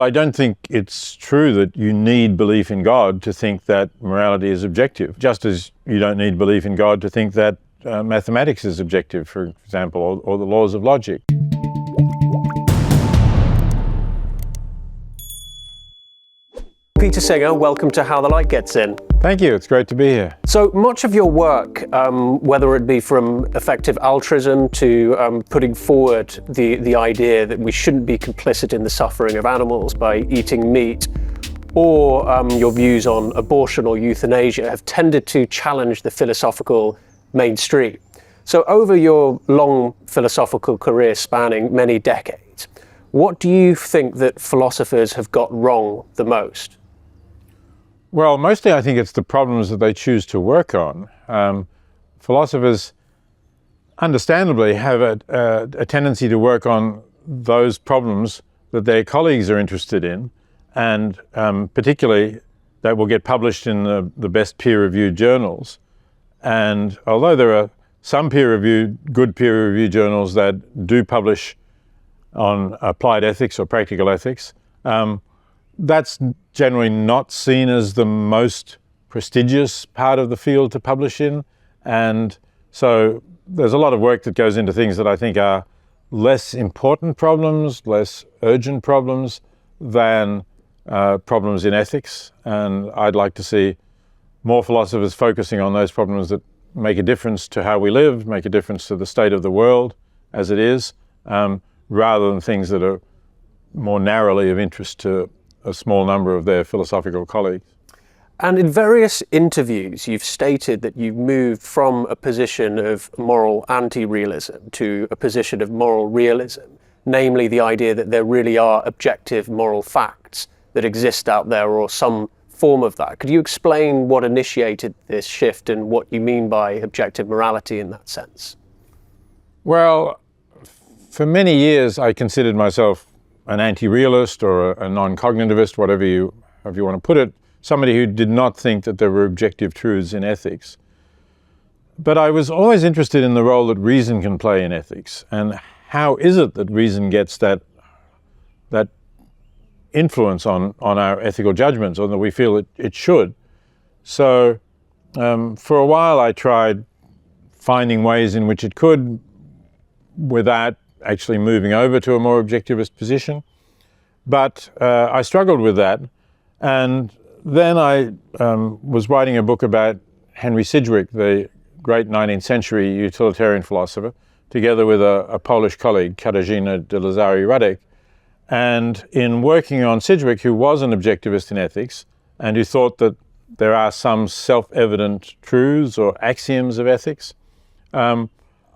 I don't think it's true that you need belief in God to think that morality is objective, just as you don't need belief in God to think that mathematics is objective, for example, or the laws of logic. Peter Singer, welcome to How the Light Gets In. Thank you, it's great to be here. So much of your work, whether it be from effective altruism to putting forward the idea that we shouldn't be complicit in the suffering of animals by eating meat, or your views on abortion or euthanasia, have tended to challenge the philosophical mainstream. So over your long philosophical career spanning many decades, what do you think that philosophers have got wrong the most? Well, mostly I think it's the problems that they choose to work on. Philosophers, understandably, have a tendency to work on those problems that their colleagues are interested in, and particularly that will get published in the best peer-reviewed journals. And although there are some good peer-reviewed journals that do publish on applied ethics or practical ethics, that's generally not seen as the most prestigious part of the field to publish in. And so there's a lot of work that goes into things that I think are less important problems, less urgent problems than problems in ethics. And I'd like to see more philosophers focusing on those problems that make a difference to how we live, make a difference to the state of the world as it is, rather than things that are more narrowly of interest to a small number of their philosophical colleagues. And in various interviews, you've stated that you've moved from a position of moral anti-realism to a position of moral realism, namely the idea that there really are objective moral facts that exist out there, or some form of that. Could you explain what initiated this shift and what you mean by objective morality in that sense? Well, for many years I considered myself an anti-realist or a non-cognitivist, whatever you want to put it, somebody who did not think that there were objective truths in ethics. But I was always interested in the role that reason can play in ethics, and how is it that reason gets that influence on our ethical judgments, or that we feel it should. So for a while I tried finding ways in which it could without actually moving over to a more objectivist position. But I struggled with that. And then I was writing a book about Henry Sidgwick, the great 19th century utilitarian philosopher, together with a Polish colleague, Katarzyna de Lazari-Radek. And in working on Sidgwick, who was an objectivist in ethics, and who thought that there are some self-evident truths or axioms of ethics,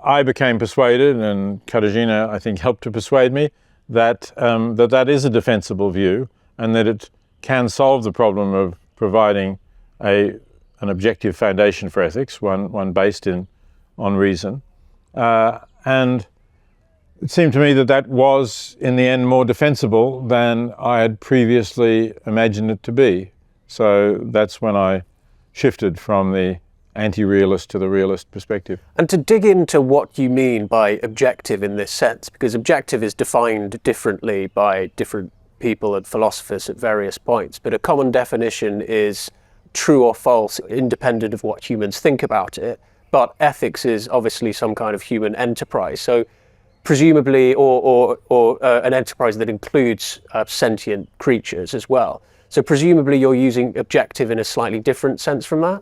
I became persuaded, and Katarzyna, I think, helped to persuade me, that that is a defensible view, and that it can solve the problem of providing an objective foundation for ethics, one based on reason. And it seemed to me that was, in the end, more defensible than I had previously imagined it to be. So that's when I shifted from the anti-realist to the realist perspective. And to dig into what you mean by objective in this sense, because objective is defined differently by different people and philosophers at various points, but a common definition is true or false, independent of what humans think about it. But ethics is obviously some kind of human enterprise. So presumably, or an enterprise that includes sentient creatures as well. So presumably you're using objective in a slightly different sense from that?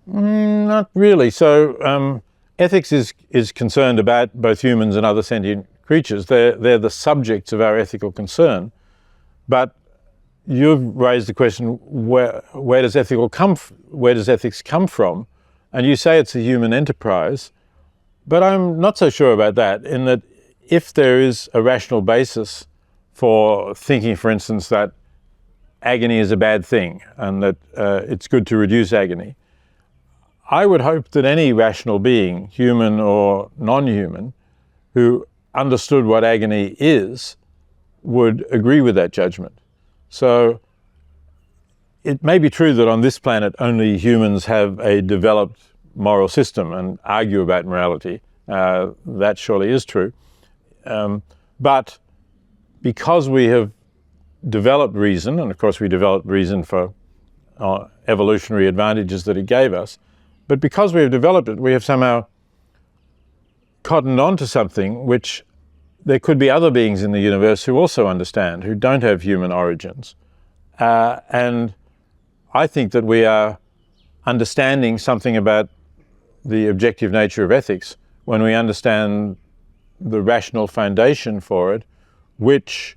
Not really. So ethics is concerned about both humans and other sentient creatures. They're the subjects of our ethical concern. But you've raised the question, where does ethics come from? And you say it's a human enterprise. But I'm not so sure about that, in that if there is a rational basis for thinking, for instance, that agony is a bad thing and that it's good to reduce agony, I would hope that any rational being, human or non-human, who understood what agony is, would agree with that judgment. So it may be true that on this planet only humans have a developed moral system and argue about morality. That surely is true. But because we have developed reason, and of course we developed reason for evolutionary advantages that it gave us, but because we have developed it, we have somehow cottoned on to something which there could be other beings in the universe who also understand, who don't have human origins. And I think that we are understanding something about the objective nature of ethics when we understand the rational foundation for it, which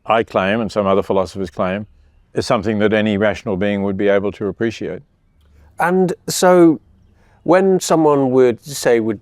I claim, and some other philosophers claim, is something that any rational being would be able to appreciate. And so when someone would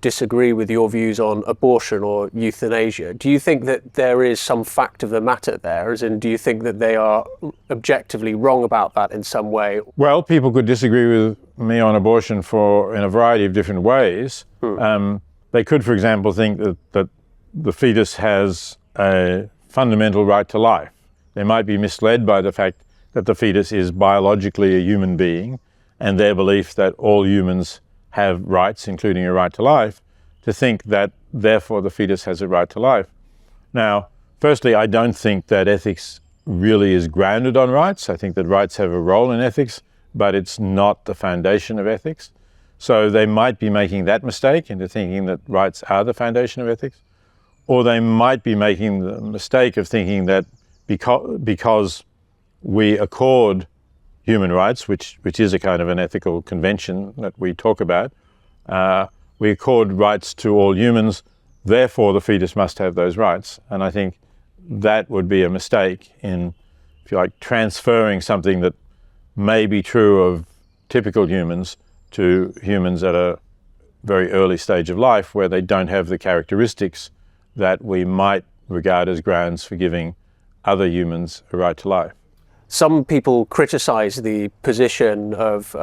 disagree with your views on abortion or euthanasia, do you think that there is some fact of the matter there? As in, do you think that they are objectively wrong about that in some way? Well, people could disagree with me on abortion in a variety of different ways. They could, for example, think that the fetus has a fundamental right to life. They might be misled by the fact that the fetus is biologically a human being, and their belief that all humans have rights, including a right to life, to think that therefore the fetus has a right to life. Now, firstly, I don't think that ethics really is grounded on rights. I think that rights have a role in ethics, but it's not the foundation of ethics. So they might be making that mistake into thinking that rights are the foundation of ethics, or they might be making the mistake of thinking that because we accord human rights, which is a kind of an ethical convention that we talk about, we accord rights to all humans, therefore the fetus must have those rights. And I think that would be a mistake in, if you like, transferring something that may be true of typical humans to humans at a very early stage of life where they don't have the characteristics that we might regard as grounds for giving other humans a right to life. Some people criticize the position of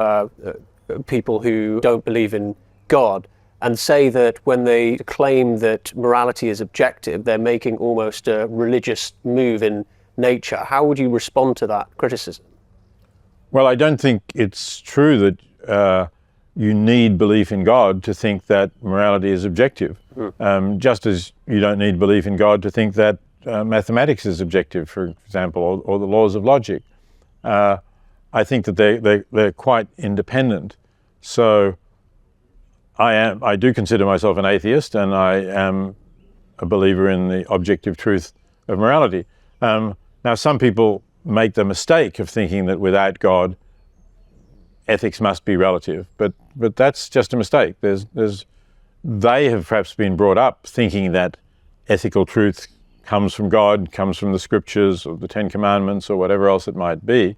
people who don't believe in God and say that when they claim that morality is objective, they're making almost a religious move in nature. How would you respond to that criticism? Well, I don't think it's true that you need belief in God to think that morality is objective, just as you don't need belief in God to think that mathematics is objective, for example, or the laws of logic. I think that they're quite independent. So I do consider myself an atheist, and I am a believer in the objective truth of morality. Now, some people make the mistake of thinking that without God, ethics must be relative, but that's just a mistake. They have perhaps been brought up thinking that ethical truth comes from God, comes from the scriptures or the Ten Commandments or whatever else it might be,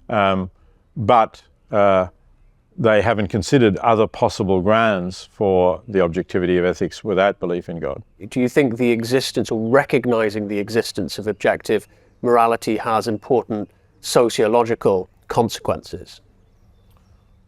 but they haven't considered other possible grounds for the objectivity of ethics without belief in God. Do you think the existence or recognizing the existence of objective morality has important sociological consequences?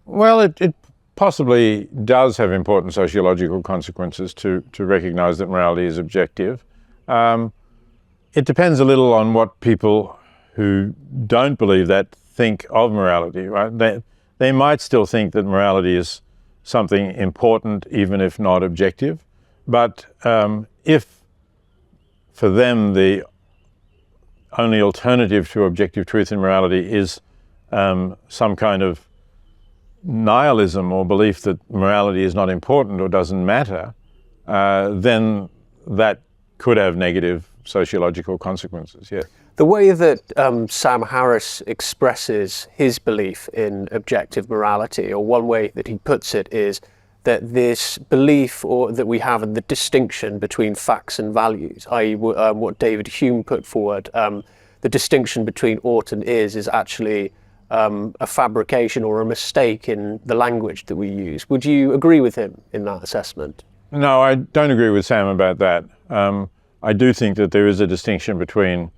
Well, it possibly does have important sociological consequences to recognize that morality is objective. It depends a little on what people who don't believe that think of morality, right? They might still think that morality is something important, even if not objective. But if for them the only alternative to objective truth in morality is some kind of nihilism or belief that morality is not important or doesn't matter, then that could have negative sociological consequences, yeah. The way that Sam Harris expresses his belief in objective morality, or one way that he puts it, is that this belief that we have in the distinction between facts and values, i.e. what David Hume put forward, the distinction between ought and is actually a fabrication or a mistake in the language that we use. Would you agree with him in that assessment? No, I don't agree with Sam about that. I do think that there is a distinction between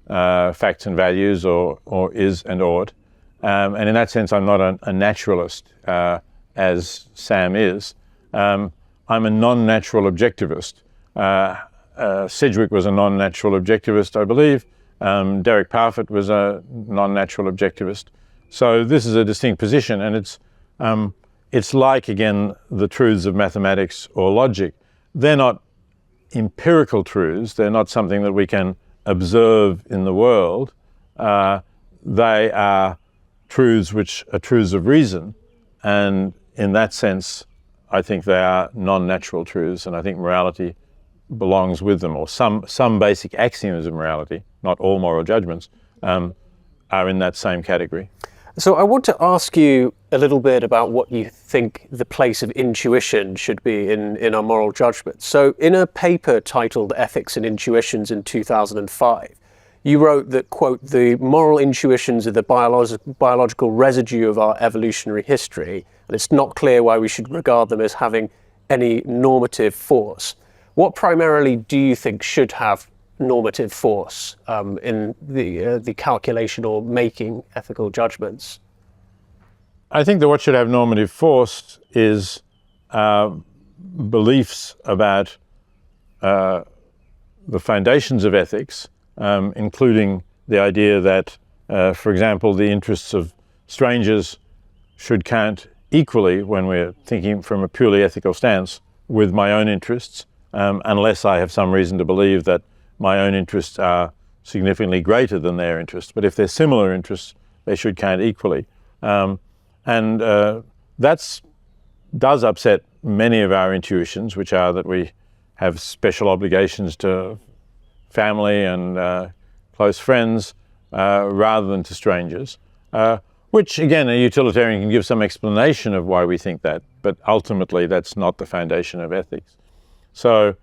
facts and values, or is and ought. And in that sense, I'm not a naturalist, as Sam is. I'm a non-natural objectivist. Sedgwick was a non-natural objectivist, I believe. Derek Parfit was a non-natural objectivist. So this is a distinct position, and it's like, again, the truths of mathematics or logic. They're not empirical truths. They're not something that we can observe in the world, they are truths which are truths of reason. And in that sense, I think they are non-natural truths, and I think morality belongs with them, or some basic axioms of morality, not all moral judgments, are in that same category. So I want to ask you a little bit about what you think the place of intuition should be in our moral judgments. So in a paper titled Ethics and Intuitions in 2005, you wrote that, quote, the moral intuitions are the biological residue of our evolutionary history, and it's not clear why we should regard them as having any normative force. What primarily do you think should have normative force in the calculation or making ethical judgments? I think that what should have normative force is beliefs about the foundations of ethics, including the idea that, for example, the interests of strangers should count equally when we're thinking from a purely ethical stance with my own interests, unless I have some reason to believe that my own interests are significantly greater than their interests. But if they're similar interests, they should count equally. That does upset many of our intuitions, which are that we have special obligations to family and close friends rather than to strangers, which again, a utilitarian can give some explanation of why we think that, but ultimately that's not the foundation of ethics. So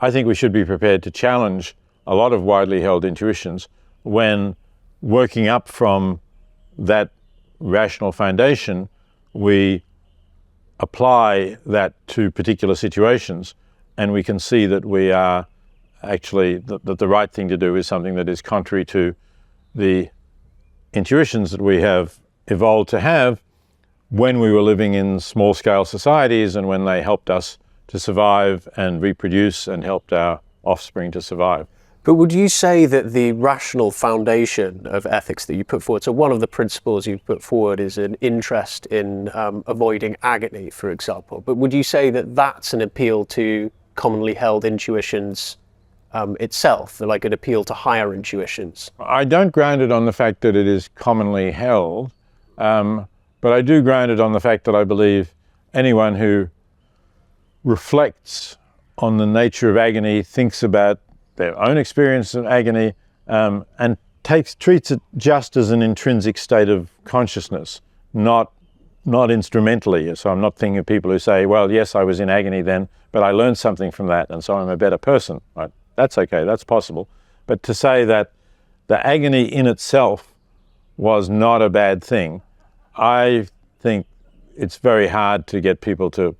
I think we should be prepared to challenge a lot of widely held intuitions when working up from that rational foundation, we apply that to particular situations, and we can see that we are actually, that the right thing to do is something that is contrary to the intuitions that we have evolved to have when we were living in small-scale societies and when they helped us to survive and reproduce and helped our offspring to survive. But would you say that the rational foundation of ethics that you put forward, so one of the principles you put forward is an interest in avoiding agony, for example, but would you say that that's an appeal to commonly held intuitions itself, like an appeal to higher intuitions? I don't ground it on the fact that it is commonly held, but I do ground it on the fact that I believe anyone who reflects on the nature of agony, thinks about their own experience of agony, and treats it just as an intrinsic state of consciousness, not instrumentally. So I'm not thinking of people who say, well, yes, I was in agony then, but I learned something from that, and so I'm a better person. Right? That's okay, that's possible. But to say that the agony in itself was not a bad thing, I think it's very hard to get people to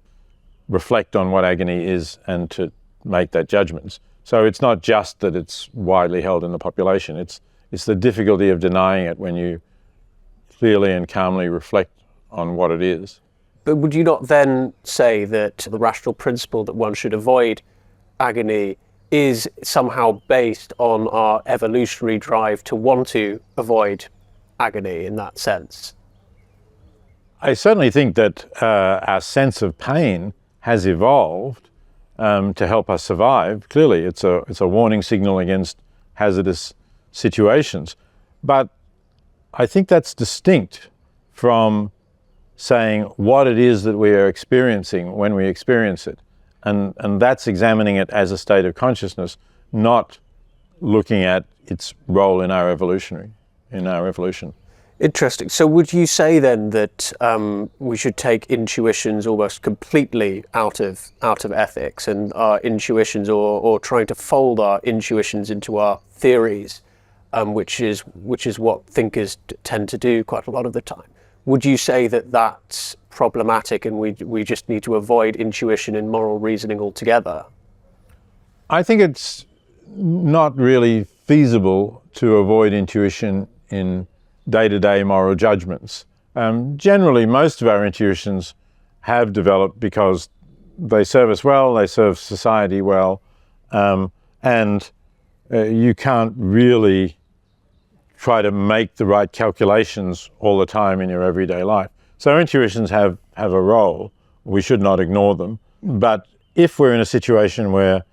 reflect on what agony is and to make that judgments. So it's not just that it's widely held in the population, it's the difficulty of denying it when you clearly and calmly reflect on what it is. But would you not then say that the rational principle that one should avoid agony is somehow based on our evolutionary drive to want to avoid agony in that sense? I certainly think that our sense of pain has evolved to help us survive. Clearly, it's a warning signal against hazardous situations. But I think that's distinct from saying what it is that we are experiencing when we experience it. And that's examining it as a state of consciousness, not looking at its role in our evolution. Interesting. So would you say then that we should take intuitions almost completely out of ethics, and our intuitions, or trying to fold our intuitions into our theories, which is what thinkers tend to do quite a lot of the time? Would you say that that's problematic and we just need to avoid intuition in moral reasoning altogether? I think it's not really feasible to avoid intuition in day-to-day moral judgments. Generally, most of our intuitions have developed because they serve us well, they serve society well, and you can't really try to make the right calculations all the time in your everyday life. So intuitions have a role. We should not ignore them. But if we're in a situation where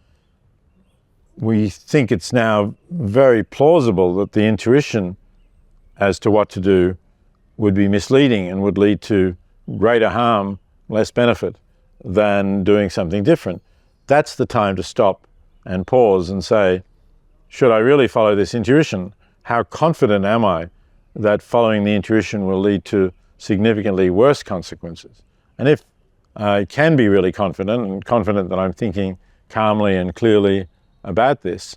we think it's now very plausible that the intuition as to what to do would be misleading and would lead to greater harm, less benefit than doing something different. That's the time to stop and pause and say, should I really follow this intuition? How confident am I that following the intuition will lead to significantly worse consequences? And if I can be really confident, and confident that I'm thinking calmly and clearly about this,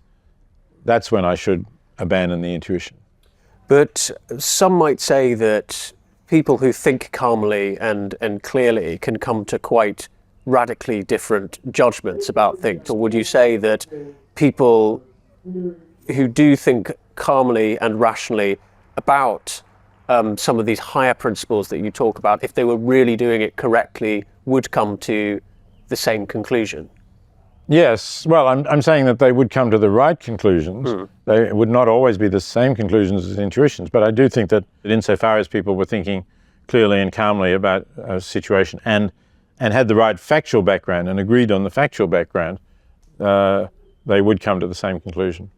that's when I should abandon the intuition. But some might say that people who think calmly and clearly can come to quite radically different judgments about things. Or would you say that people who do think calmly and rationally about some of these higher principles that you talk about, if they were really doing it correctly, would come to the same conclusion? Yes, well, I'm saying that they would come to the right conclusions. They would not always be the same conclusions as intuitions, but I do think that insofar as people were thinking clearly and calmly about a situation and had the right factual background and agreed on the factual background, they would come to the same conclusion.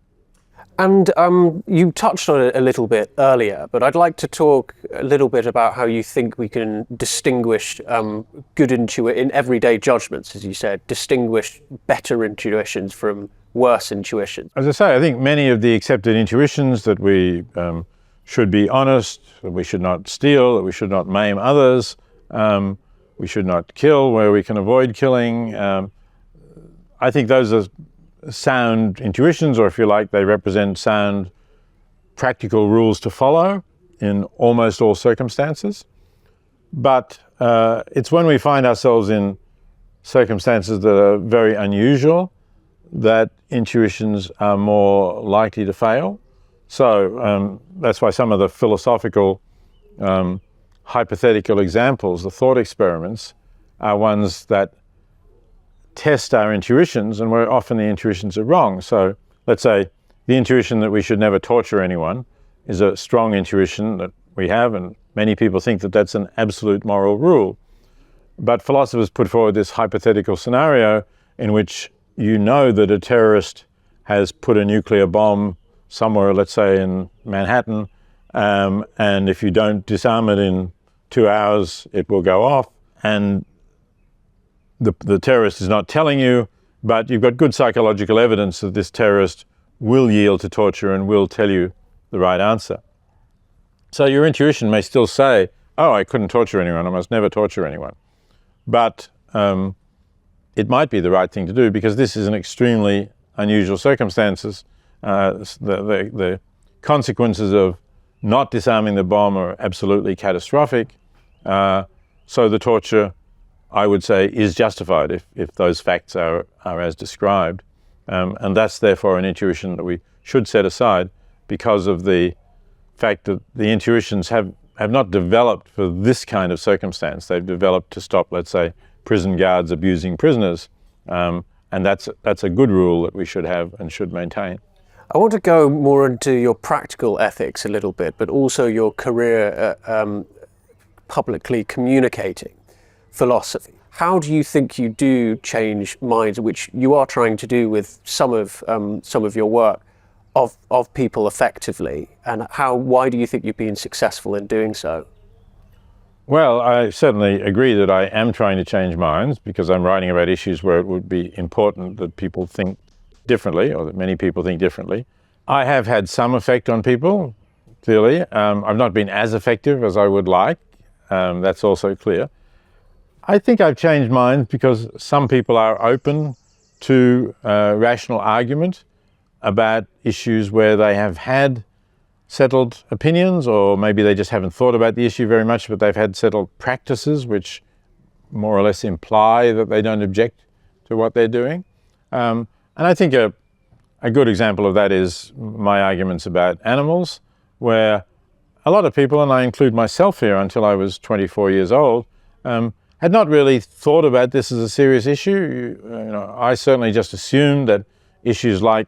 And you touched on it a little bit earlier, but I'd like to talk a little bit about how you think we can distinguish good intuition in everyday judgments, as you said, distinguish better intuitions from worse intuitions. As I say, I think many of the accepted intuitions that we should be honest, that we should not steal, that we should not maim others, we should not kill where we can avoid killing. I think those are sound intuitions, or if you like, they represent sound practical rules to follow in almost all circumstances. But it's when we find ourselves in circumstances that are very unusual that intuitions are more likely to fail. So that's why some of the philosophical hypothetical examples, the thought experiments, are ones that test our intuitions, and where often the intuitions are wrong. So let's say the intuition that we should never torture anyone is a strong intuition that we have, and many people think that that's an absolute moral rule. But philosophers put forward this hypothetical scenario in which you know that a terrorist has put a nuclear bomb somewhere, let's say in Manhattan, and if you don't disarm it in 2 hours, it will go off. And the terrorist is not telling you, but you've got good psychological evidence that this terrorist will yield to torture and will tell you the right answer. So your intuition may still say, oh, I couldn't torture anyone, I must never torture anyone. But it might be the right thing to do because this is an extremely unusual circumstances. The consequences of not disarming the bomb are absolutely catastrophic. So the torture, I would say, is justified if those facts are as described. And that's therefore an intuition that we should set aside because of the fact that the intuitions have not developed for this kind of circumstance. They've developed to stop, let's say, prison guards abusing prisoners. And that's a good rule that we should have and should maintain. I want to go more into your practical ethics a little bit, but also your career publicly communicating philosophy. How do you think you do change minds, which you are trying to do with some of your work, of people effectively, and why do you think you've been successful in doing so? Well, I certainly agree that I am trying to change minds because I'm writing about issues where it would be important that people think differently, or that many people think differently. I have had some effect on people, clearly. I've not been as effective as I would like. That's also clear. I think I've changed minds because some people are open to rational argument about issues where they have had settled opinions, or maybe they just haven't thought about the issue very much, but they've had settled practices which more or less imply that they don't object to what they're doing. And I think a good example of that is my arguments about animals, where a lot of people, and I include myself here until I was 24 years old, had not really thought about this as a serious issue. I certainly just assumed that issues like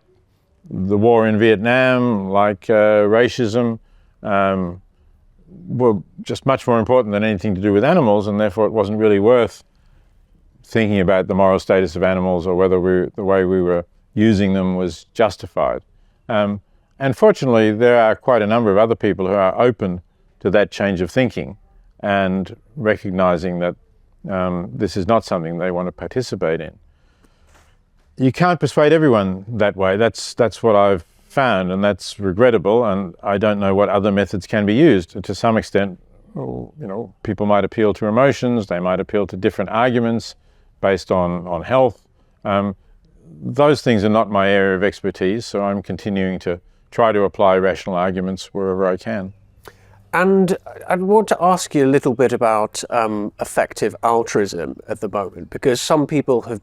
the war in Vietnam, like racism, were just much more important than anything to do with animals, and therefore it wasn't really worth thinking about the moral status of animals or whether the way we were using them was justified. And fortunately, there are quite a number of other people who are open to that change of thinking and recognizing that this is not something they want to participate in. You can't persuade everyone that way. That's what I've found, and that's regrettable, and I don't know what other methods can be used. To some extent, people might appeal to emotions, they might appeal to different arguments based on health. Those things are not my area of expertise, so I'm continuing to try to apply rational arguments wherever I can. And I want to ask you a little bit about effective altruism at the moment, because some people have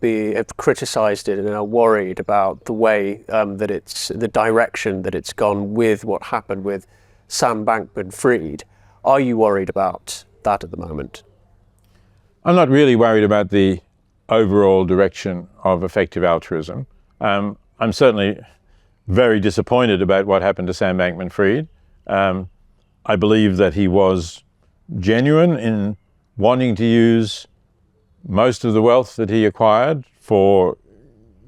criticised it and are worried about the way the direction that it's gone with what happened with Sam Bankman-Fried. Are you worried about that at the moment? I'm not really worried about the overall direction of effective altruism. I'm certainly very disappointed about what happened to Sam Bankman-Fried. I believe that he was genuine in wanting to use most of the wealth that he acquired for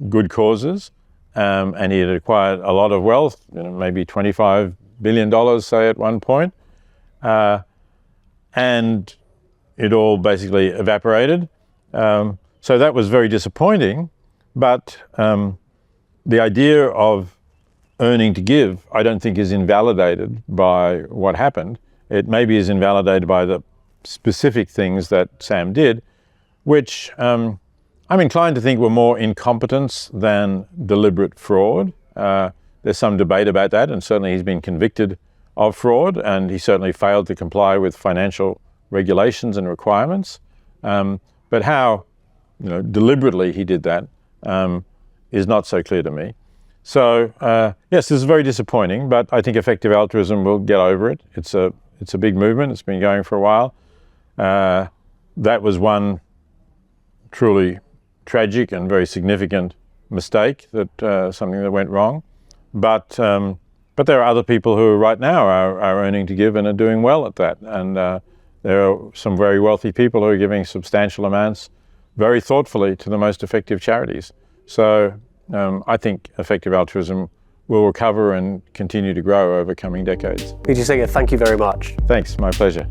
good causes, and he had acquired a lot of wealth, maybe $25 billion, say, at one point, and it all basically evaporated. So that was very disappointing, but the idea of earning to give, I don't think is invalidated by what happened. It maybe is invalidated by the specific things that Sam did, which I'm inclined to think were more incompetence than deliberate fraud. There's some debate about that, and certainly he's been convicted of fraud, and he certainly failed to comply with financial regulations and requirements. But how deliberately he did that is not so clear to me. So yes, this is very disappointing, but I think effective altruism will get over it. It's a big movement. It's been going for a while. That was one truly tragic and very significant mistake, something that went wrong. But there are other people who right now are earning to give and are doing well at that. And there are some very wealthy people who are giving substantial amounts very thoughtfully to the most effective charities. So I think effective altruism will recover and continue to grow over coming decades. Peter Singer, thank you very much. Thanks, my pleasure.